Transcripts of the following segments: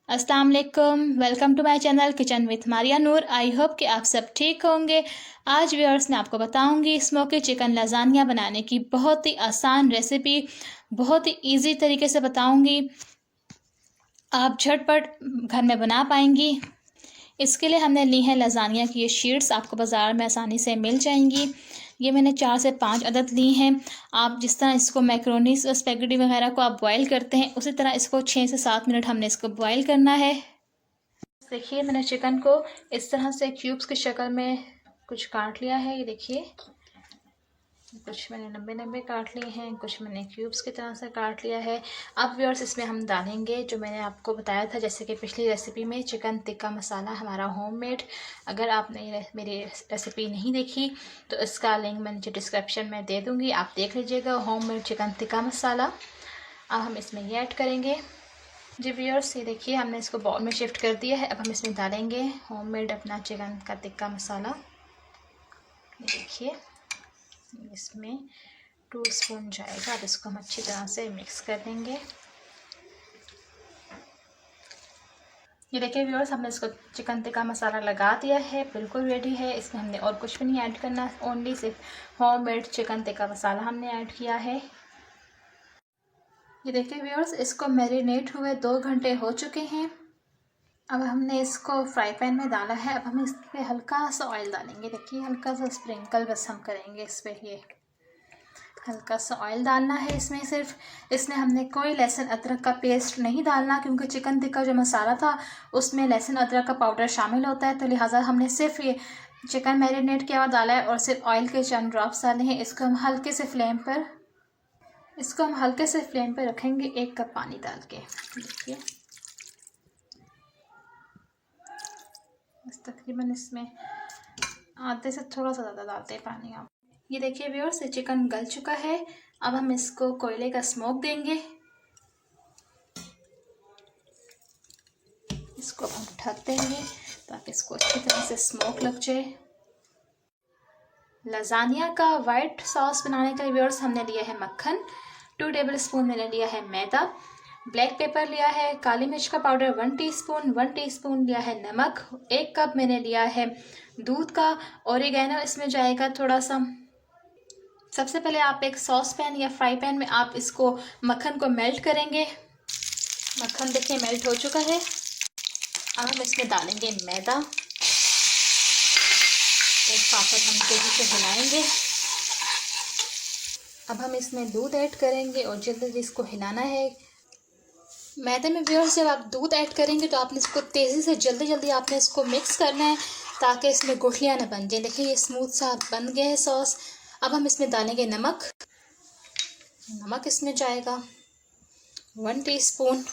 अस्सलाम वालेकुम, welcome to my channel kitchen with Maria Noor. I hope कि आप सब ठीक होंगे। आज व्यूअर्स मैं आपको बताऊंगी स्मोकी चिकन लजानिया बनाने की बहुत ही आसान रेसिपी, बहुत ही इजी तरीके से बताऊंगी। आप झटपट घर में बना पाएंगी। इसके लिए हमने ली है लजानिया की ये शीट्स, आपको बाज़ार में आसानी से मिल जाएंगी। ये मैंने 4 से 5 अदद ली हैं। आप जिस तरह इसको मैक्रोनी स्पेगेटी वगैरह को आप बॉईल करते हैं, उसी तरह इसको 6 से 7 मिनट हमने इसको बॉईल करना है। देखिए मैंने चिकन को इस तरह से क्यूब्स की शक्ल में कुछ काट लिया है। ये देखिए, कुछ मैंने लंबे लंबे काट लिए हैं, कुछ मैंने क्यूब्स की तरह से काट लिया है। अब व्यूअर्स इसमें हम डालेंगे जो मैंने आपको बताया था, जैसे कि पिछली रेसिपी में, चिकन टिक्का मसाला हमारा होममेड। अगर आपने मेरी रेसिपी नहीं देखी तो इसका लिंक मैं नीचे डिस्क्रिप्शन में दे दूँगी, आप देख लीजिएगा। होममेड चिकन टिक्का मसाला अब हम इसमें ये ऐड करेंगे। जी व्यूअर्स, ये देखिए हमने इसको बाउल में शिफ्ट कर दिया है। अब हम इसमें डालेंगे होममेड अपना चिकन का टिक्का मसाला। ये देखिए इसमें 2 स्पून जाएगा। अब इसको हम अच्छी तरह से मिक्स कर देंगे। ये देखिए व्यूअर्स, हमने इसको चिकन टिक्का मसाला लगा दिया है, बिल्कुल रेडी है। इसमें हमने और कुछ भी नहीं ऐड करना, ओनली सिर्फ होममेड चिकन टिक्का मसाला हमने ऐड किया है। ये देखिए व्यूअर्स, इसको मैरिनेट हुए 2 घंटे हो चुके हैं। अब हमने इसको फ्राई पैन में डाला है। अब हम इस पर हल्का सा ऑयल डालेंगे। देखिए हल्का सा स्प्रिंकल बस हम करेंगे इस पर, ये हल्का सा ऑयल डालना है इसमें सिर्फ। इसमें हमने कोई लहसुन अदरक का पेस्ट नहीं डालना, क्योंकि चिकन टिक्का जो मसाला था उसमें लहसुन अदरक का पाउडर शामिल होता है, तो लिहाजा हमने सिर्फ ये चिकन मैरिनेट किया हुआ डाला है और सिर्फ ऑयल के चंद ड्रॉप्स डाले हैं। इसको हम हल्के से फ्लेम पर रखेंगे, 1 कप पानी डाल के। देखिए तकरीबन इसमें आधे से थोड़ा सा ज़्यादा डालते हैं पानी आप। ये देखिए व्यूअर्स, ये चिकन गल चुका है। अब हम इसको कोयले का स्मोक देंगे। इसको हम ढक देंगे ताकि इसको अच्छी तरह से स्मोक लग जाए। लजानिया का वाइट सॉस बनाने के लिए व्यूअर्स हमने लिया है मक्खन, 2 टेबल स्पून मैंने लिया है मैदा, ब्लैक पेपर लिया है, काली मिर्च का पाउडर 1 टीस्पून, 1 टीस्पून लिया है नमक, 1 कप मैंने लिया है दूध का, ओरिगेनो इसमें जाएगा थोड़ा सा। सबसे पहले आप एक सॉस पैन या फ्राई पैन में आप इसको मक्खन को मेल्ट करेंगे। मक्खन देखिए मेल्ट हो चुका है। अब हम इसमें डालेंगे मैदा, एक पापड़ हम तेजी से हिलाएंगे। अब हम इसमें दूध ऐड करेंगे और जल्दी जल्दी इसको हिलाना है। मैदे में व्यूअर्स जब आप दूध ऐड करेंगे तो आपने इसको तेज़ी से जल्दी जल्दी आपने इसको मिक्स करना है ताकि इसमें गुठलियाँ न बन जाए। देखिए ये स्मूथ सा बन गया है सॉस। अब हम इसमें डालेंगे नमक इसमें जाएगा 1 टीस्पून,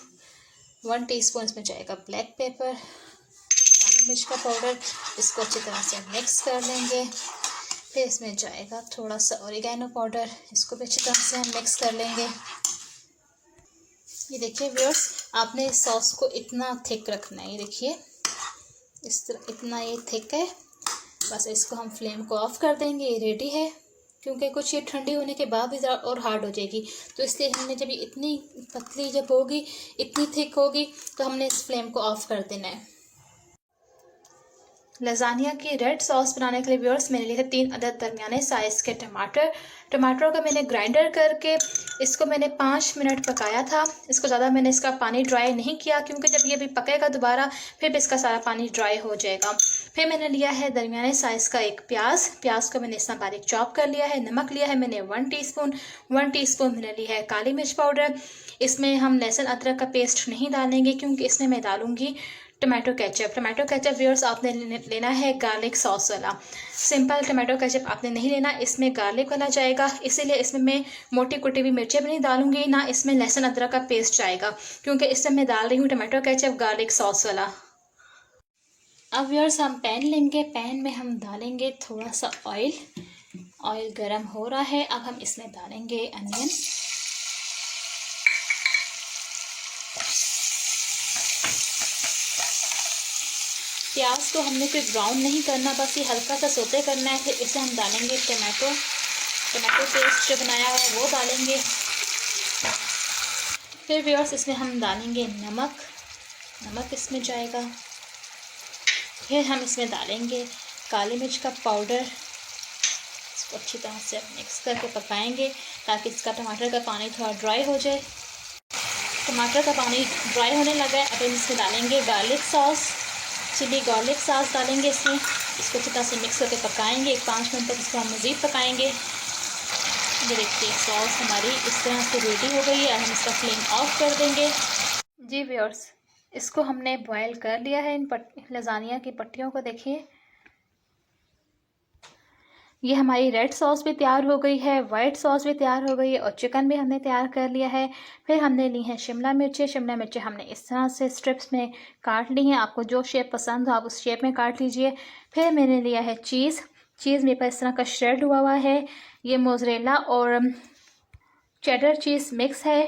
1 टीस्पून इसमें जाएगा ब्लैक पेपर, काली मिर्च का पाउडर। इसको अच्छी तरह से मिक्स कर लेंगे। फिर इसमें जाएगा थोड़ा सा ओरिगेनो पाउडर, इसको भी अच्छी तरह से हम मिक्स कर लेंगे। ये देखिए व्यूअर्स, आपने इस सॉस को इतना थिक रखना है। ये देखिए इस तरह इतना ये थिक है। बस इसको हम फ्लेम को ऑफ कर देंगे। ये रेडी है, क्योंकि कुछ ये ठंडी होने के बाद भी ज़रा और हार्ड हो जाएगी, तो इसलिए हमने जब ये इतनी पतली जब होगी, इतनी थिक होगी, तो हमने इस फ्लेम को ऑफ कर देना है। लजानिया की रेड सॉस बनाने के लिए व्यूअर्स मैंने लिए थे 3 अदद दरमियाने साइज़ के टमाटर को मैंने ग्राइंडर करके इसको मैंने 5 मिनट पकाया था। इसको ज़्यादा मैंने इसका पानी ड्राई नहीं किया, क्योंकि जब ये भी पकेगा दोबारा फिर भी इसका सारा पानी ड्राई हो जाएगा। फिर मैंने लिया है दरमियाने साइज़ का एक प्याज को मैंने इस तरह बारीक चॉप कर लिया है। नमक लिया है मैंने 1 टीस्पून, 1 टीस्पून मैंने लिया है काली मिर्च पाउडर। इसमें हम लहसुन अदरक का पेस्ट नहीं डालेंगे, क्योंकि इसमें मैं डालूंगी टमाटो केचप व्यूअर्स आपने लेना है गार्लिक सॉस वाला। सिंपल टमाटो केचप आपने नहीं लेना, इसमें गार्लिक वाला जाएगा। इसीलिए इसमें मैं मोटी कुटी हुई मिर्चें भी नहीं डालूंगी, ना इसमें लहसुन अदरक का पेस्ट जाएगा, क्योंकि इसमें मैं डाल रही हूँ टमाटो केचप गार्लिक सॉस वाला। अब व्यूअर्स हम पैन लेंगे, पैन में हम डालेंगे थोड़ा सा ऑयल गर्म हो रहा है। अब हम इसमें डालेंगे अनियन। प्याज को हमने कोई ब्राउन नहीं करना, बस ये हल्का सा सोते करना है। फिर इसे हम डालेंगे टमाटो पेस्ट जो बनाया हुआ है वो डालेंगे। फिर व्यूअर्स इसमें हम डालेंगे नमक, नमक इसमें जाएगा। फिर हम इसमें डालेंगे काली मिर्च का पाउडर। इसको अच्छी तरह से मिक्स करके पकाएंगे ताकि इसका टमाटर का पानी थोड़ा ड्राई हो जाए। टमाटर का पानी ड्राई होने लगा है। अब हम इसमें डालेंगे garlic sauce, chilli garlic sauce डालेंगे इसमें। इसको अच्छी तरह से मिक्स करके पकाएंगे। 5 मिनट तक इसको हम मज़ीद पकाएंगे। ये देखिए सॉस हमारी इस तरह से रेडी हो गई है। अब हम इसका फ्लेम ऑफ कर देंगे। जी व्यूअर्स, इसको हमने बॉयल कर लिया है। इन लज़ानिया की पट्टियों को देखिए। ये हमारी रेड सॉस भी तैयार हो गई है, वाइट सॉस भी तैयार हो गई है और चिकन भी हमने तैयार कर लिया है। फिर हमने ली है शिमला मिर्चें। शिमला मिर्चें हमने इस तरह से स्ट्रिप्स में काट ली हैं। आपको जो शेप पसंद हो आप उस शेप में काट लीजिए। फिर मैंने लिया है चीज़। चीज़ मेरे पास इस तरह का श्रेड हुआ है। ये मोज़रेला और चेडर चीज़ मिक्स है।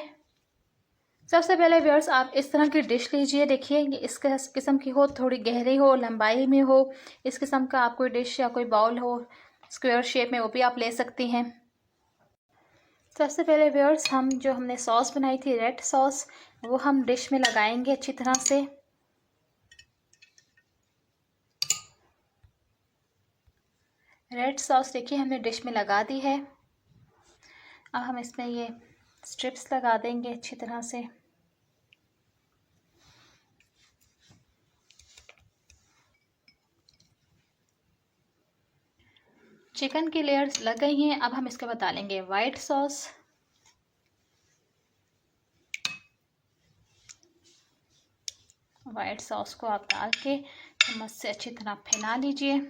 सबसे पहले व्यूअर्स आप इस तरह की डिश लीजिए। देखिए ये इस किस्म की हो, थोड़ी गहरी हो, लंबाई में हो, इस किस्म का आप कोई डिश या कोई बाउल हो स्क्वायर शेप में, वो भी आप ले सकती हैं। सबसे पहले व्यूअर्स हम जो हमने सॉस बनाई थी रेड सॉस, वो हम डिश में लगाएंगे अच्छी तरह से। रेड सॉस देखिए हमने डिश में लगा दी है। अब हम इसमें ये स्ट्रिप्स लगा देंगे अच्छी तरह से। चिकन की लेयर्स लग गई हैं। अब हम इसके बाद डालेंगे वाइट सॉस। वाइट सॉस को आप डाल के चम्मच से अच्छी तरह फैला लीजिए।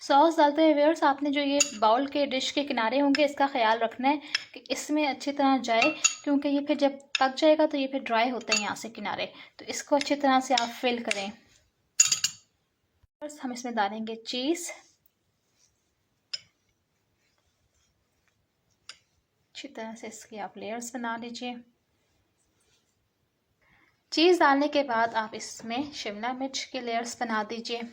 सॉस डालते हुए व्यूअर्स आपने जो ये बाउल के डिश के किनारे होंगे इसका ख्याल रखना है कि इसमें अच्छी तरह जाए, क्योंकि ये फिर जब पक जाएगा तो ये फिर ड्राई होते हैं यहाँ से किनारे, तो इसको अच्छी तरह से आप फिल करें। हम इसमें डालेंगे चीज़। अच्छी तरह से इसकी आप लेयर्स बना लीजिए। चीज़ डालने के बाद आप इसमें शिमला मिर्च के लेयर्स बना दीजिए।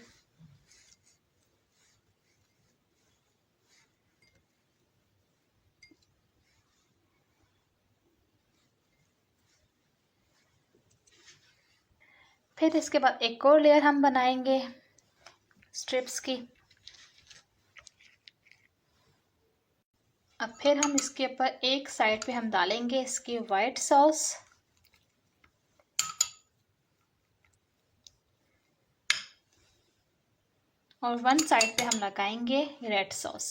फिर इसके बाद एक और लेयर हम बनाएंगे स्ट्रिप्स की। अब फिर हम इसके ऊपर एक साइड पे हम डालेंगे इसकी वाइट सॉस और वन साइड पे हम लगाएंगे रेड सॉस।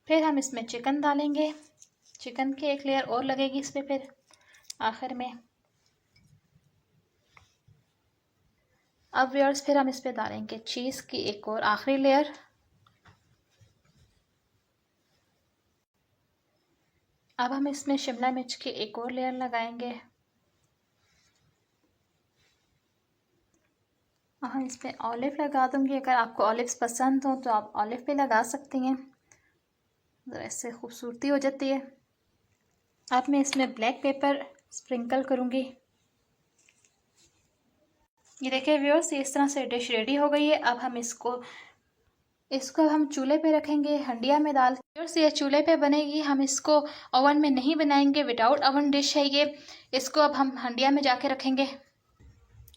फिर हम इसमें चिकन डालेंगे। चिकन की एक लेयर और लगेगी इस पे फिर आखिर में। अब व्यूअर्स फिर हम इस पे डालेंगे चीज़ की एक और आखिरी लेयर। अब हम इसमें शिमला मिर्च की एक और लेयर लगाएंगे। हम इस पर ऑलिव लगा दूंगी। अगर आपको ऑलिव्स पसंद हो तो आप ऑलिव भी लगा सकती हैं, ऐसे खूबसूरती हो जाती है। अब मैं इसमें ब्लैक पेपर स्प्रिंकल करूँगी। ये देखिए व्यूअर्स इस तरह से डिश रेडी हो गई है। अब हम इसको हम चूल्हे पे रखेंगे हंडिया में डाल। व्यूअर्स ये चूल्हे पे बनेगी, हम इसको ओवन में नहीं बनाएंगे, विदाउट ओवन डिश है ये। इसको अब हम हंडिया में जाके रखेंगे।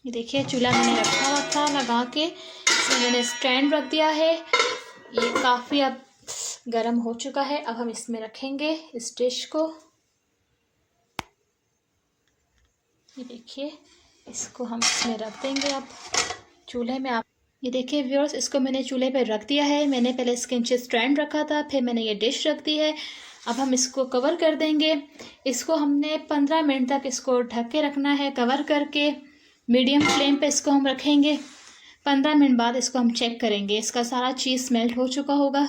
ये देखिए चूल्हा मैंने रखा हुआ था लगा के, इसमें मैंने स्टैंड रख दिया है। ये काफ़ी अब गर्म हो चुका है। अब हम इसमें रखेंगे इस डिश को। ये देखिए इसको हम इसमें रख देंगे अब चूल्हे में। आप ये देखिए व्यूअर्स इसको मैंने चूल्हे पे रख दिया है। मैंने पहले इसके नीचे स्टैंड रखा था, फिर मैंने ये डिश रख दी है। अब हम इसको कवर कर देंगे। इसको हमने 15 मिनट तक इसको ढक के रखना है कवर करके। मीडियम फ्लेम पे इसको हम रखेंगे। 15 मिनट बाद इसको हम चेक करेंगे, इसका सारा चीज़ मेल्ट हो चुका होगा।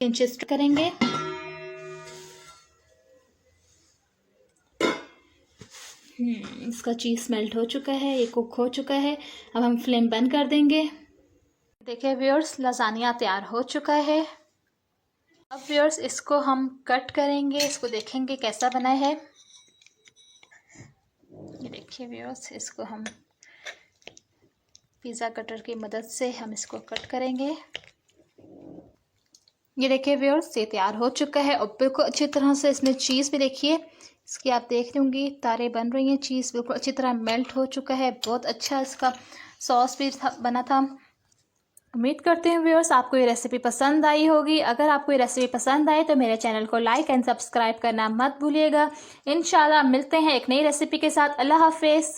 इंचेस्ट करेंगे। इसका चीज़ मेल्ट हो चुका है, ये कुक हो चुका है। अब हम फ्लेम बंद कर देंगे। देखिए व्यूअर्स लज़ानिया तैयार हो चुका है। अब व्यूअर्स इसको हम कट करेंगे, इसको देखेंगे कैसा बना है। ये देखिए व्यूअर्स इसको हम पिज़्ज़ा कटर की मदद से हम इसको कट करेंगे। ये देखिए व्यूअर्स, ये तैयार हो चुका है और बिल्कुल अच्छी तरह से इसमें चीज़ भी देखिए इसकी आप देख लूँगी तारे बन रही हैं, चीज़ बिल्कुल अच्छी तरह मेल्ट हो चुका है। बहुत अच्छा इसका सॉस भी बना था। उम्मीद करते हैं व्यूअर्स आपको ये रेसिपी पसंद आई होगी। अगर आपको ये रेसिपी पसंद आए तो मेरे चैनल को लाइक एंड सब्सक्राइब करना मत भूलिएगा। इंशाल्लाह मिलते हैं एक नई रेसिपी के साथ। अल्लाह हाफिज़।